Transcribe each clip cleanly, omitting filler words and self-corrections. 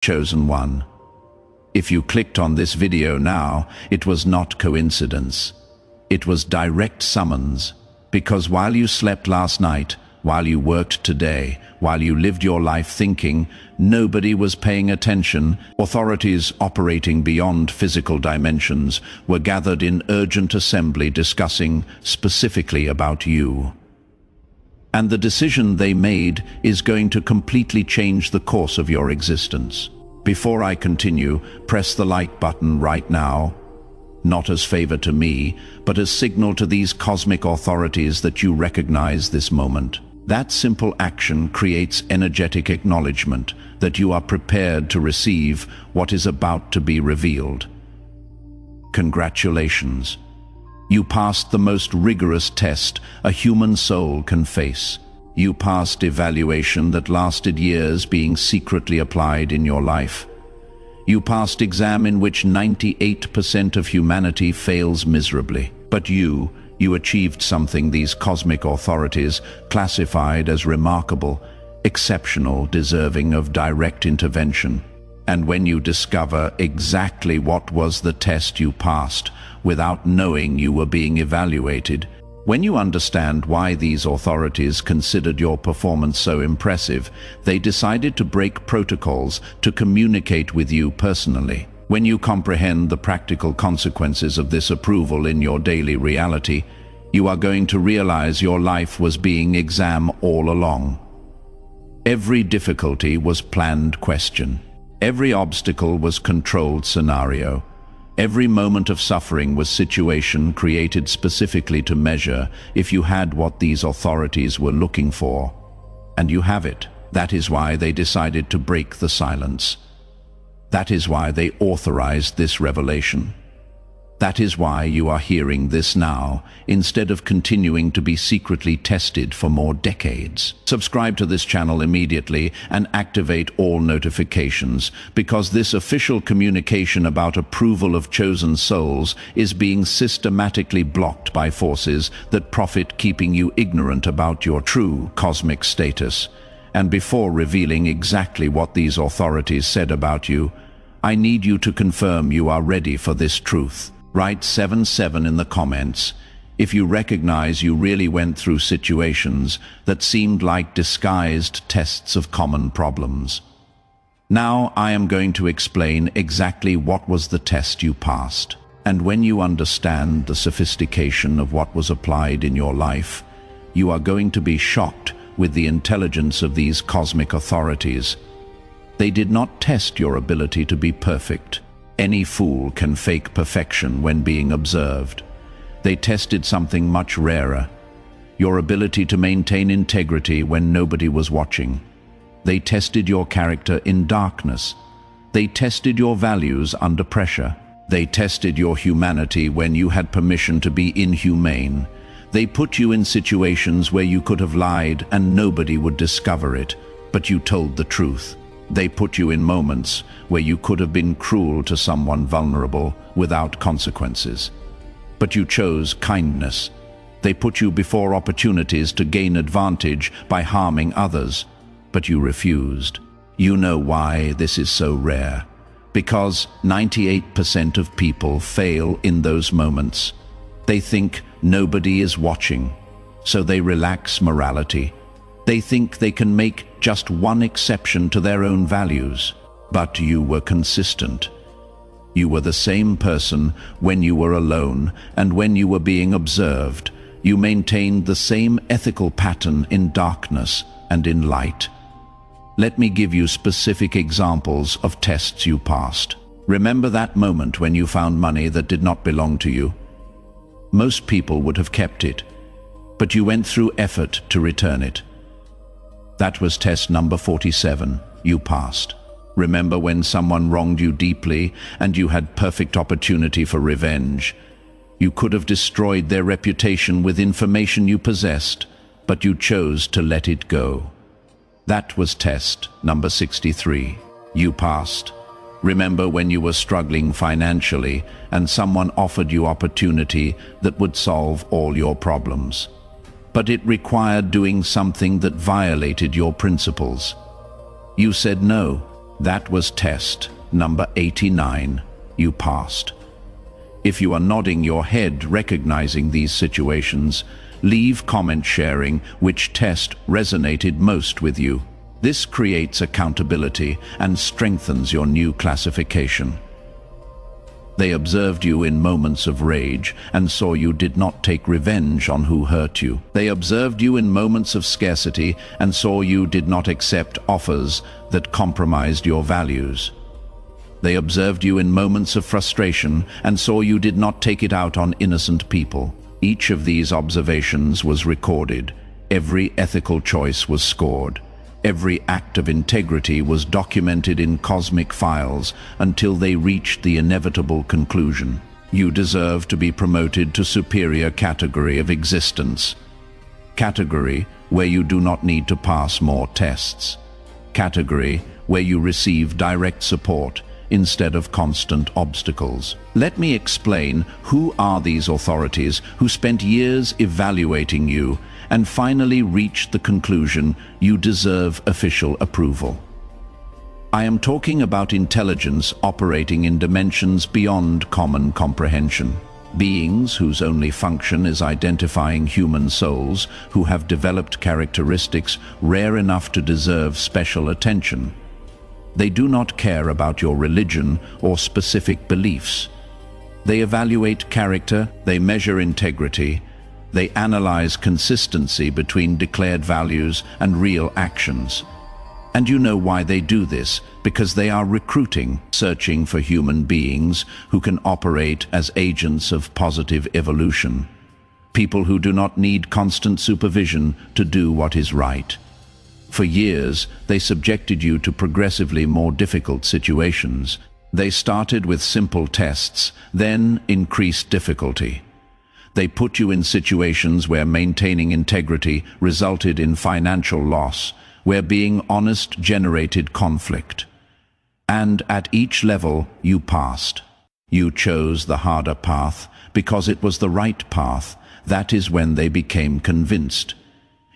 Chosen one. If you clicked on this video now, it was not coincidence. It was direct summons. Because while you slept last night, while you worked today, while you lived your life thinking, nobody was paying attention, authorities operating beyond physical dimensions were gathered in urgent assembly discussing specifically about you. And the decision they made is going to completely change the course of your existence. Before I continue, press the like button right now. Not as favor to me, but as signal to these cosmic authorities that you recognize this moment. That simple action creates energetic acknowledgement that you are prepared to receive what is about to be revealed. Congratulations. You passed the most rigorous test a human soul can face. You passed evaluation that lasted years being secretly applied in your life. You passed exam in which 98% of humanity fails miserably. But you achieved something these cosmic authorities classified as remarkable, exceptional, deserving of direct intervention. And when you discover exactly what was the test you passed, without knowing you were being evaluated, when you understand why these authorities considered your performance so impressive, they decided to break protocols to communicate with you personally. When you comprehend the practical consequences of this approval in your daily reality, you are going to realize your life was being examined all along. Every difficulty was planned question. Every obstacle was controlled scenario. Every moment of suffering was situation created specifically to measure if you had what these authorities were looking for. And you have it. That is why they decided to break the silence. That is why they authorized this revelation. That is why you are hearing this now, instead of continuing to be secretly tested for more decades. Subscribe to this channel immediately and activate all notifications, because this official communication about approval of chosen souls is being systematically blocked by forces that profit keeping you ignorant about your true cosmic status. And before revealing exactly what these authorities said about you, I need you to confirm you are ready for this truth. Write 77 in the comments if you recognize you really went through situations that seemed like disguised tests of common problems. Now I am going to explain exactly what was the test you passed. And when you understand the sophistication of what was applied in your life, you are going to be shocked with the intelligence of these cosmic authorities. They did not test your ability to be perfect. Any fool can fake perfection when being observed. They tested something much rarer, your ability to maintain integrity when nobody was watching. They tested your character in darkness. They tested your values under pressure. They tested your humanity when you had permission to be inhumane. They put you in situations where you could have lied and nobody would discover it, but you told the truth. They put you in moments where you could have been cruel to someone vulnerable without consequences. But you chose kindness. They put you before opportunities to gain advantage by harming others, but you refused. You know why this is so rare. Because 98% of people fail in those moments. They think nobody is watching, so they relax morality. They think they can make just one exception to their own values. But you were consistent. You were the same person when you were alone and when you were being observed. You maintained the same ethical pattern in darkness and in light. Let me give you specific examples of tests you passed. Remember that moment when you found money that did not belong to you? Most people would have kept it, but you went through effort to return it. That was test number 47. You passed. Remember when someone wronged you deeply and you had perfect opportunity for revenge? You could have destroyed their reputation with information you possessed, but you chose to let it go. That was test number 63. You passed. Remember when you were struggling financially and someone offered you opportunity that would solve all your problems? But it required doing something that violated your principles. You said no. That was test number 89. You passed. If you are nodding your head recognizing these situations, leave comment sharing which test resonated most with you. This creates accountability and strengthens your new classification. They observed you in moments of rage and saw you did not take revenge on who hurt you. They observed you in moments of scarcity and saw you did not accept offers that compromised your values. They observed you in moments of frustration and saw you did not take it out on innocent people. Each of these observations was recorded. Every ethical choice was scored. Every act of integrity was documented in cosmic files until they reached the inevitable conclusion. You deserve to be promoted to superior category of existence. Category where you do not need to pass more tests. Category where you receive direct support instead of constant obstacles. Let me explain who are these authorities who spent years evaluating you and finally reached the conclusion you deserve official approval. I am talking about intelligence operating in dimensions beyond common comprehension. Beings whose only function is identifying human souls who have developed characteristics rare enough to deserve special attention. They do not care about your religion or specific beliefs. They evaluate character, they measure integrity, they analyze consistency between declared values and real actions. And you know why they do this, because they are recruiting, searching for human beings who can operate as agents of positive evolution. People who do not need constant supervision to do what is right. For years, they subjected you to progressively more difficult situations. They started with simple tests, then increased difficulty. They put you in situations where maintaining integrity resulted in financial loss, where being honest generated conflict. And at each level, you passed. You chose the harder path because it was the right path. That is when they became convinced.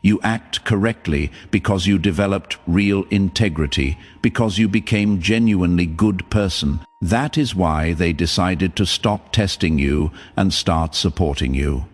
You act correctly because you developed real integrity, because you became genuinely good person. That is why they decided to stop testing you and start supporting you.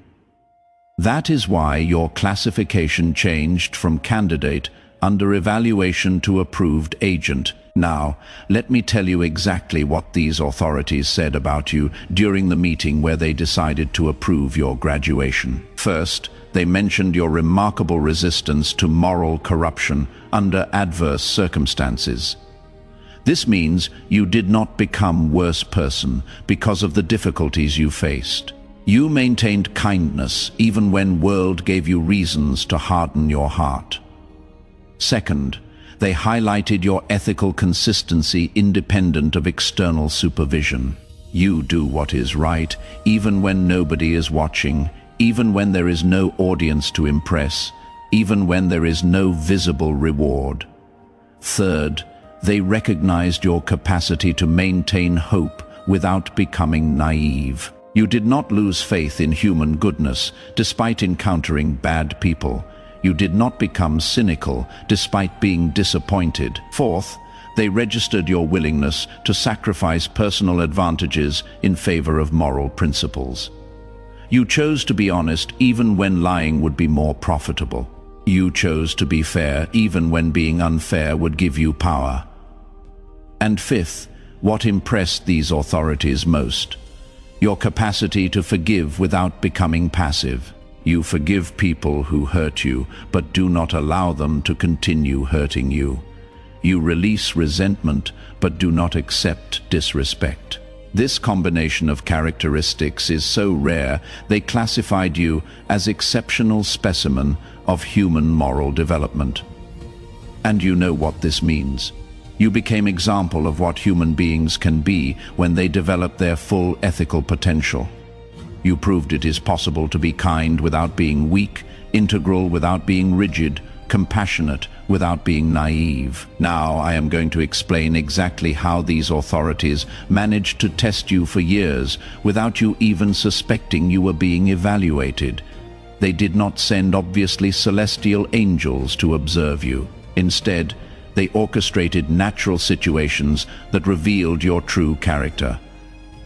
That is why your classification changed from candidate under evaluation to approved agent. Now, let me tell you exactly what these authorities said about you during the meeting where they decided to approve your graduation. First, they mentioned your remarkable resistance to moral corruption under adverse circumstances. This means you did not become worse person because of the difficulties you faced. You maintained kindness even when world gave you reasons to harden your heart. Second, they highlighted your ethical consistency independent of external supervision. You do what is right even when nobody is watching, even when there is no audience to impress, even when there is no visible reward. Third, they recognized your capacity to maintain hope without becoming naive. You did not lose faith in human goodness despite encountering bad people. You did not become cynical despite being disappointed. Fourth, they registered your willingness to sacrifice personal advantages in favor of moral principles. You chose to be honest even when lying would be more profitable. You chose to be fair even when being unfair would give you power. And fifth, what impressed these authorities most? Your capacity to forgive without becoming passive. You forgive people who hurt you, but do not allow them to continue hurting you. You release resentment, but do not accept disrespect. This combination of characteristics is so rare, they classified you as exceptional specimen of human moral development. And you know what this means. You became example of what human beings can be when they develop their full ethical potential. You proved it is possible to be kind without being weak, integral without being rigid, compassionate without being naive. Now I am going to explain exactly how these authorities managed to test you for years without you even suspecting you were being evaluated. They did not send obviously celestial angels to observe you. Instead, They orchestrated natural situations that revealed your true character.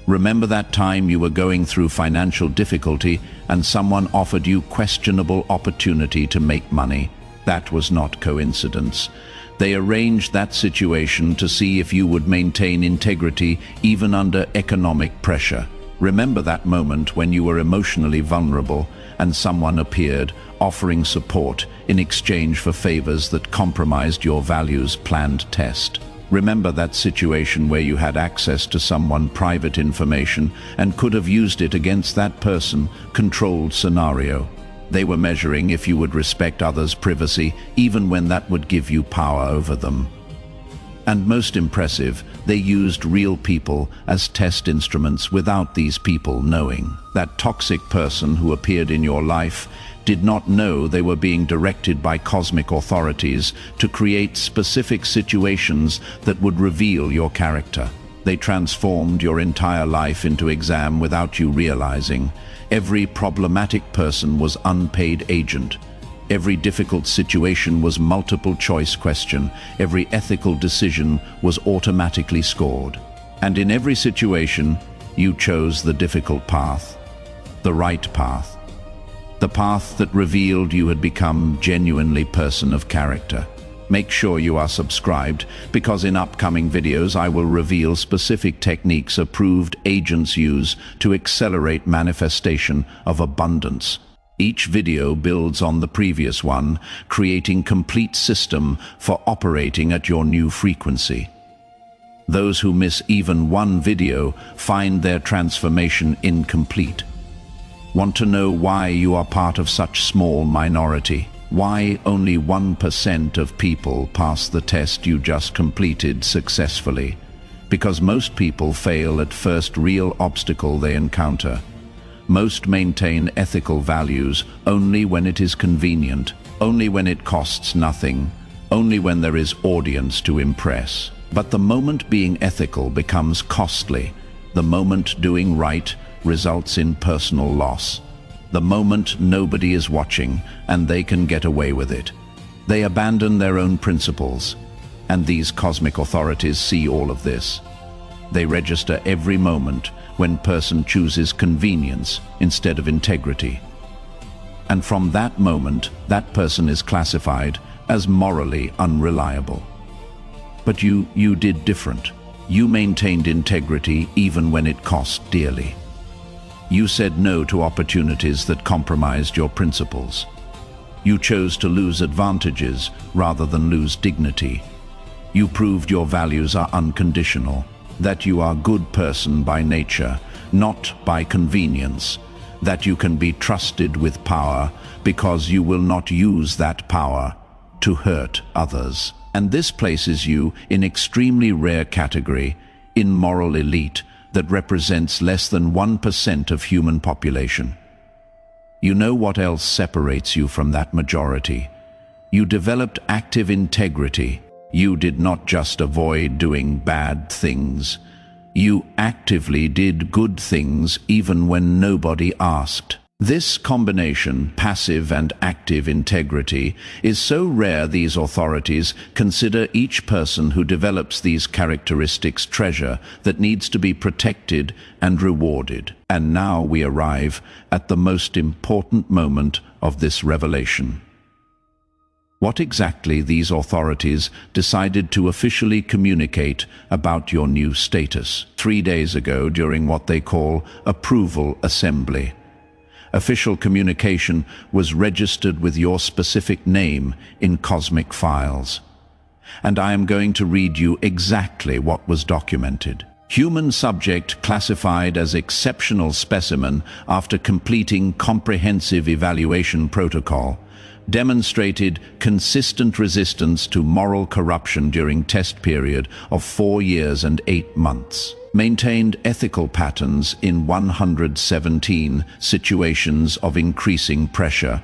Remember that time you were going through financial difficulty and someone offered you questionable opportunity to make money? That was not coincidence. They arranged that situation to see if you would maintain integrity even under economic pressure. Remember that moment when you were emotionally vulnerable and someone appeared, offering support in exchange for favors that compromised your values' planned test. Remember that situation where you had access to someone's private information and could have used it against that person. Controlled scenario. They were measuring if you would respect others' privacy, even when that would give you power over them. And most impressive, they used real people as test instruments without these people knowing. That toxic person who appeared in your life did not know they were being directed by cosmic authorities to create specific situations that would reveal your character. They transformed your entire life into exam without you realizing. Every problematic person was unpaid agent. Every difficult situation was multiple choice question. Every ethical decision was automatically scored. And in every situation, you chose the difficult path, the right path, the path that revealed you had become genuinely person of character. Make sure you are subscribed, because in upcoming videos I will reveal specific techniques approved agents use to accelerate manifestation of abundance. Each video builds on the previous one, creating complete system for operating at your new frequency. Those who miss even one video find their transformation incomplete. Want to know why you are part of such small minority? Why only 1% of people pass the test you just completed successfully? Because most people fail at first real obstacle they encounter. Most maintain ethical values only when it is convenient, only when it costs nothing, only when there is audience to impress. But the moment being ethical becomes costly, the moment doing right results in personal loss. The moment nobody is watching and they can get away with it. They abandon their own principles, and these cosmic authorities see all of this. They register every moment when person chooses convenience instead of integrity. And from that moment, that person is classified as morally unreliable. But you did different. You maintained integrity even when it cost dearly. You said no to opportunities that compromised your principles. You chose to lose advantages rather than lose dignity. You proved your values are unconditional, that you are a good person by nature, not by convenience, that you can be trusted with power because you will not use that power to hurt others. And this places you in extremely rare category, in moral elite, that represents less than 1% of human population. You know what else separates you from that majority? You developed active integrity. You did not just avoid doing bad things. You actively did good things even when nobody asked. This combination, passive and active integrity, is so rare these authorities consider each person who develops these characteristics treasure that needs to be protected and rewarded. And now we arrive at the most important moment of this revelation. What exactly these authorities decided to officially communicate about your new status 3 days ago during what they call Approval Assembly. Official communication was registered with your specific name in cosmic files. And I am going to read you exactly what was documented. Human subject classified as exceptional specimen after completing comprehensive evaluation protocol. Demonstrated consistent resistance to moral corruption during test period of 4 years and 8 months. Maintained ethical patterns in 117 situations of increasing pressure.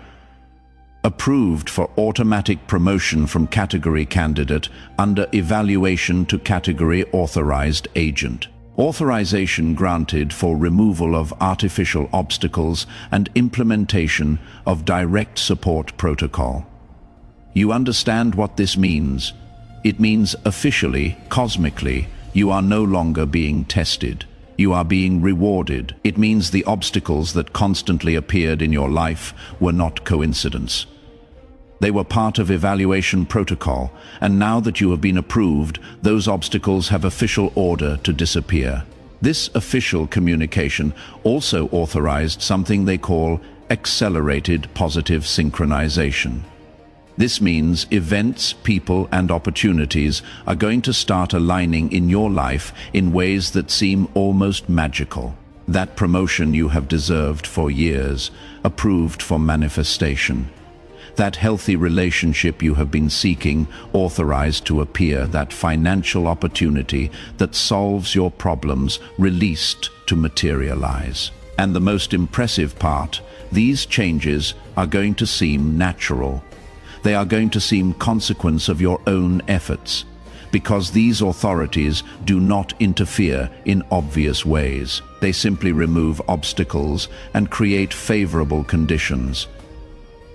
Approved for automatic promotion from category candidate under evaluation to category authorized agent. Authorization granted for removal of artificial obstacles and implementation of direct support protocol. You understand what this means? It means officially, cosmically, you are no longer being tested. You are being rewarded. It means the obstacles that constantly appeared in your life were not coincidence. They were part of evaluation protocol, and now that you have been approved, those obstacles have official order to disappear. This official communication also authorized something they call accelerated positive synchronization. This means events, people, and opportunities are going to start aligning in your life in ways that seem almost magical. That promotion you have deserved for years, approved for manifestation. That healthy relationship you have been seeking, authorized to appear. That financial opportunity that solves your problems, released to materialize. And the most impressive part, these changes are going to seem natural. They are going to seem consequence of your own efforts, because these authorities do not interfere in obvious ways. They simply remove obstacles and create favorable conditions.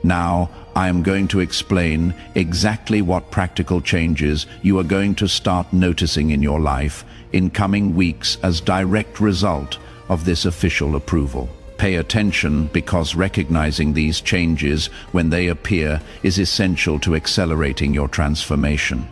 Now, I am going to explain exactly what practical changes you are going to start noticing in your life in coming weeks as direct result of this official approval. Pay attention, because recognizing these changes when they appear is essential to accelerating your transformation.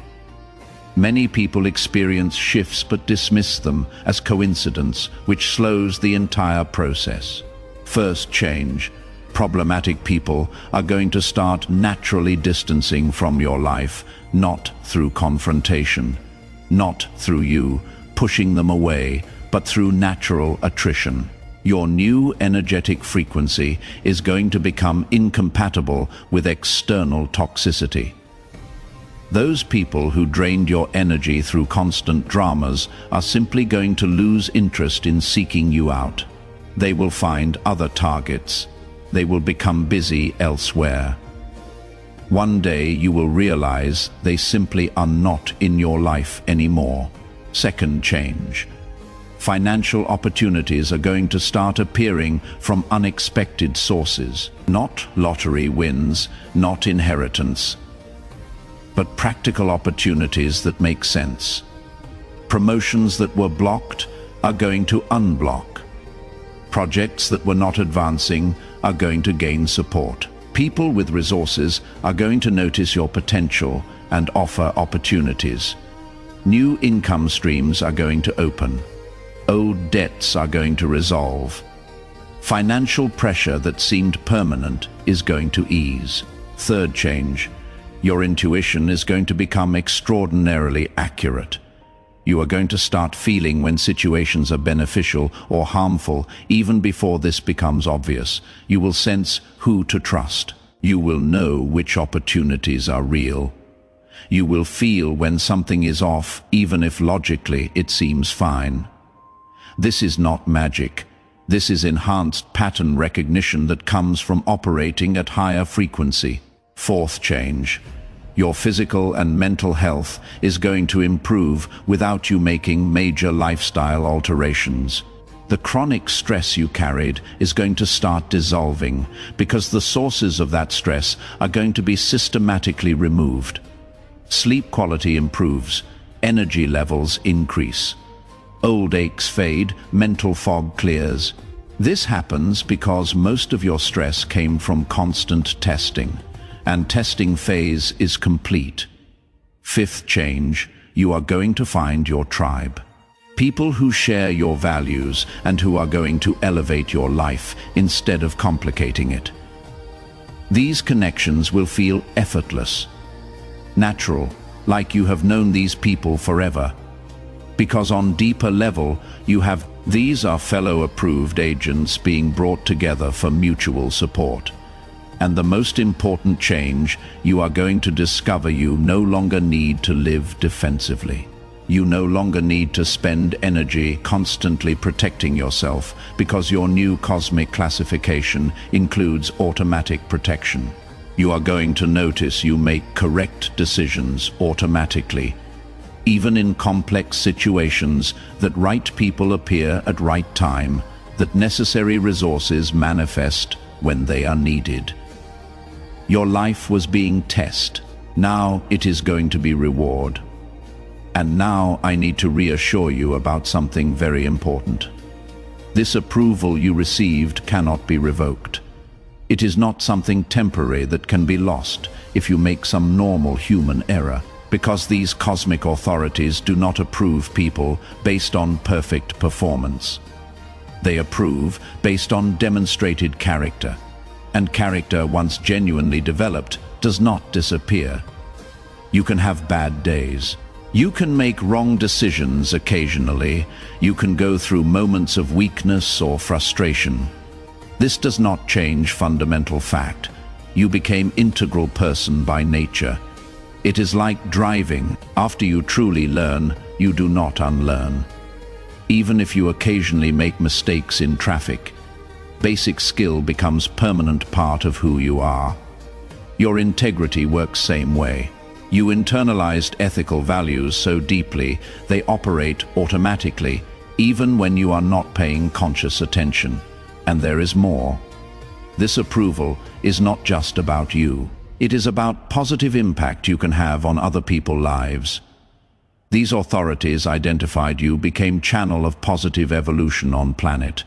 Many people experience shifts but dismiss them as coincidence, which slows the entire process. First change. Problematic people are going to start naturally distancing from your life, not through confrontation, not through you pushing them away, but through natural attrition. Your new energetic frequency is going to become incompatible with external toxicity. Those people who drained your energy through constant dramas are simply going to lose interest in seeking you out. They will find other targets. They will become busy elsewhere. One day you will realize they simply are not in your life anymore. Second change. Financial opportunities are going to start appearing from unexpected sources. Not lottery wins, not inheritance, but practical opportunities that make sense. Promotions that were blocked are going to unblock. Projects that were not advancing are going to gain support. People with resources are going to notice your potential and offer opportunities. New income streams are going to open. Old debts are going to resolve. Financial pressure that seemed permanent is going to ease. Third change. Your intuition is going to become extraordinarily accurate. You are going to start feeling when situations are beneficial or harmful, even before this becomes obvious. You will sense who to trust. You will know which opportunities are real. You will feel when something is off, even if logically it seems fine. This is not magic. This is enhanced pattern recognition that comes from operating at higher frequency. Fourth change. Your physical and mental health is going to improve without you making major lifestyle alterations. The chronic stress you carried is going to start dissolving, because the sources of that stress are going to be systematically removed. Sleep quality improves, energy levels increase. Old aches fade, mental fog clears. This happens because most of your stress came from constant testing, and testing phase is complete. Fifth change, you are going to find your tribe. People who share your values and who are going to elevate your life instead of complicating it. These connections will feel effortless, natural, like you have known these people forever. Because on deeper level, these are fellow approved agents being brought together for mutual support. And the most important change, you are going to discover you no longer need to live defensively. You no longer need to spend energy constantly protecting yourself, because your new cosmic classification includes automatic protection. You are going to notice you make correct decisions automatically, even in complex situations, that right people appear at right time, that necessary resources manifest when they are needed. Your life was being tested. Now it is going to be reward. And now I need to reassure you about something very important. This approval you received cannot be revoked. It is not something temporary that can be lost if you make some normal human error, because these cosmic authorities do not approve people based on perfect performance. They approve based on demonstrated character, and character, once genuinely developed, does not disappear. You can have bad days. You can make wrong decisions occasionally. You can go through moments of weakness or frustration. This does not change fundamental fact. You became integral person by nature. It is like driving. After you truly learn, you do not unlearn. Even if you occasionally make mistakes in traffic, basic skill becomes permanent part of who you are. Your integrity works same way. You internalized ethical values so deeply, they operate automatically, even when you are not paying conscious attention. And there is more. This approval is not just about you. It is about positive impact you can have on other people's lives. These authorities identified you became channel of positive evolution on planet.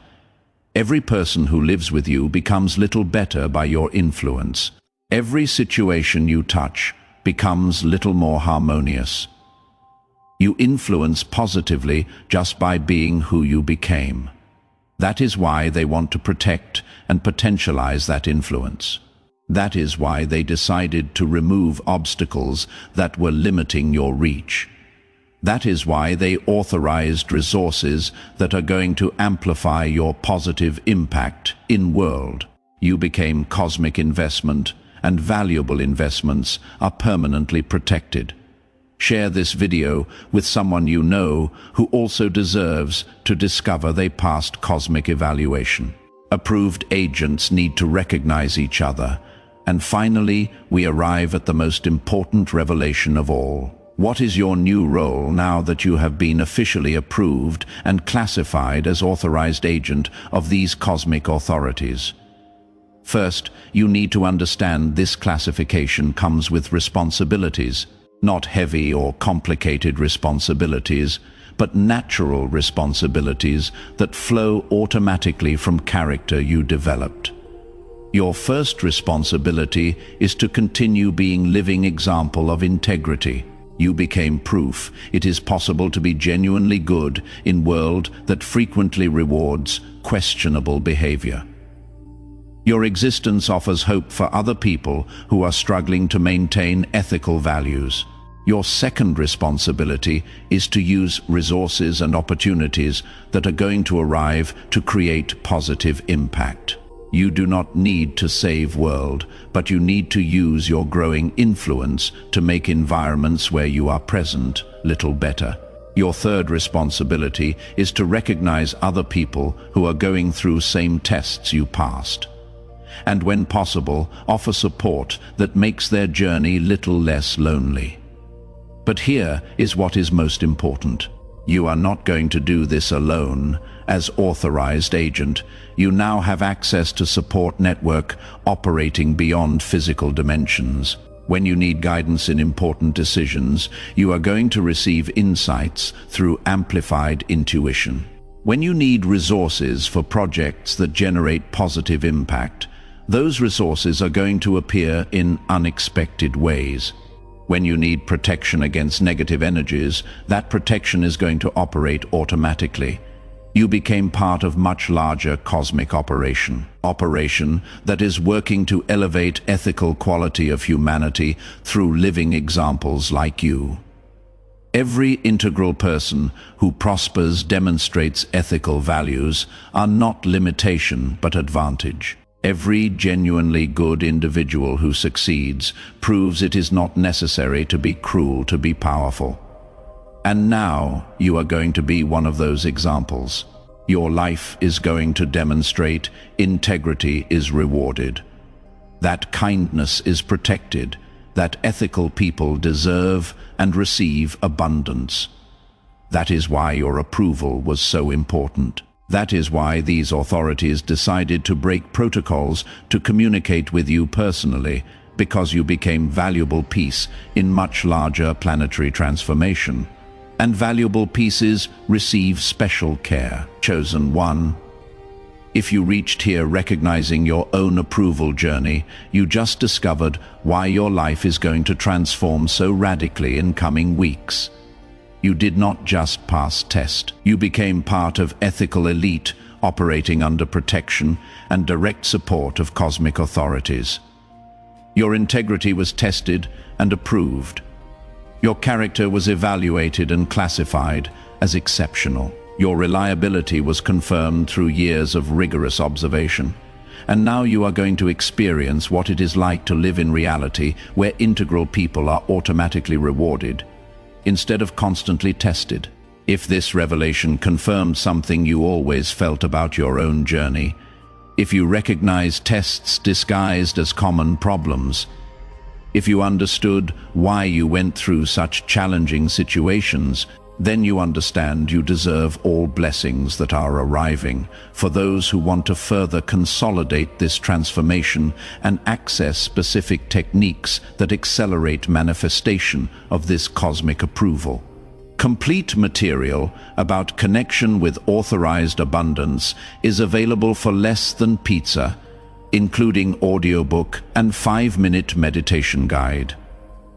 Every person who lives with you becomes little better by your influence. Every situation you touch becomes little more harmonious. You influence positively just by being who you became. That is why they want to protect and potentialize that influence. That is why they decided to remove obstacles that were limiting your reach. That is why they authorized resources that are going to amplify your positive impact in world. You became cosmic investment, and valuable investments are permanently protected. Share this video with someone you know who also deserves to discover they passed cosmic evaluation. Approved agents need to recognize each other. And finally, we arrive at the most important revelation of all. What is your new role now that you have been officially approved and classified as authorized agent of these cosmic authorities? First, you need to understand this classification comes with responsibilities, not heavy or complicated responsibilities, but natural responsibilities that flow automatically from character you developed. Your first responsibility is to continue being living example of integrity. You became proof it is possible to be genuinely good in world that frequently rewards questionable behavior. Your existence offers hope for other people who are struggling to maintain ethical values. Your second responsibility is to use resources and opportunities that are going to arrive to create positive impact. You do not need to save world, but you need to use your growing influence to make environments where you are present little better. Your third responsibility is to recognize other people who are going through same tests you passed. And when possible, offer support that makes their journey little less lonely. But here is what is most important. You are not going to do this alone. As authorized agent, you now have access to support network operating beyond physical dimensions. When you need guidance in important decisions, you are going to receive insights through amplified intuition. When you need resources for projects that generate positive impact, those resources are going to appear in unexpected ways. When you need protection against negative energies, that protection is going to operate automatically. You became part of much larger cosmic operation that is working to elevate ethical quality of humanity through living examples like you. Every integral person who prospers demonstrates ethical values are not limitation but advantage. Every genuinely good individual who succeeds proves it is not necessary to be cruel to be powerful. And now you are going to be one of those examples. Your life is going to demonstrate integrity is rewarded, that kindness is protected, that ethical people deserve and receive abundance. That is why your approval was so important. That is why these authorities decided to break protocols to communicate with you personally because you became valuable piece in much larger planetary transformation. And valuable pieces receive special care. Chosen one. If you reached here recognizing your own approval journey, you just discovered why your life is going to transform so radically in coming weeks. You did not just pass test. You became part of ethical elite operating under protection and direct support of cosmic authorities. Your integrity was tested and approved. Your character was evaluated and classified as exceptional. Your reliability was confirmed through years of rigorous observation. And now you are going to experience what it is like to live in reality where integral people are automatically rewarded, instead of constantly tested. If this revelation confirmed something you always felt about your own journey, if you recognize tests disguised as common problems, if you understood why you went through such challenging situations, then you understand you deserve all blessings that are arriving for those who want to further consolidate this transformation and access specific techniques that accelerate manifestation of this cosmic approval. Complete material about connection with authorized abundance is available for less than pizza, including audiobook and 5-minute meditation guide.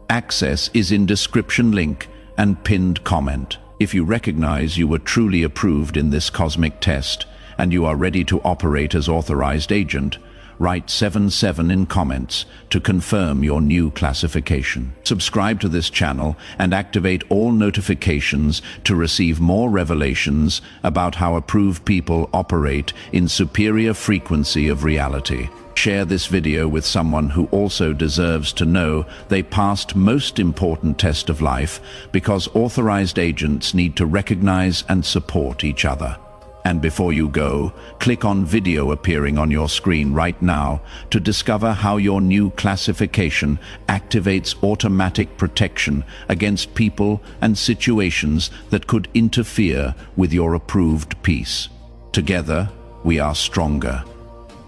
Access is in description link and pinned comment. If you recognize you were truly approved in this cosmic test and you are ready to operate as authorized agent, write 77 in comments to confirm your new classification. Subscribe to this channel and activate all notifications to receive more revelations about how approved people operate in superior frequency of reality. Share this video with someone who also deserves to know they passed most important test of life, because authorized agents need to recognize and support each other. And before you go, click on video appearing on your screen right now to discover how your new classification activates automatic protection against people and situations that could interfere with your approved peace. Together, we are stronger.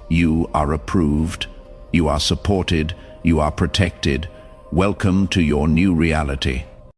You are approved, you are supported, you are protected. Welcome to your new reality.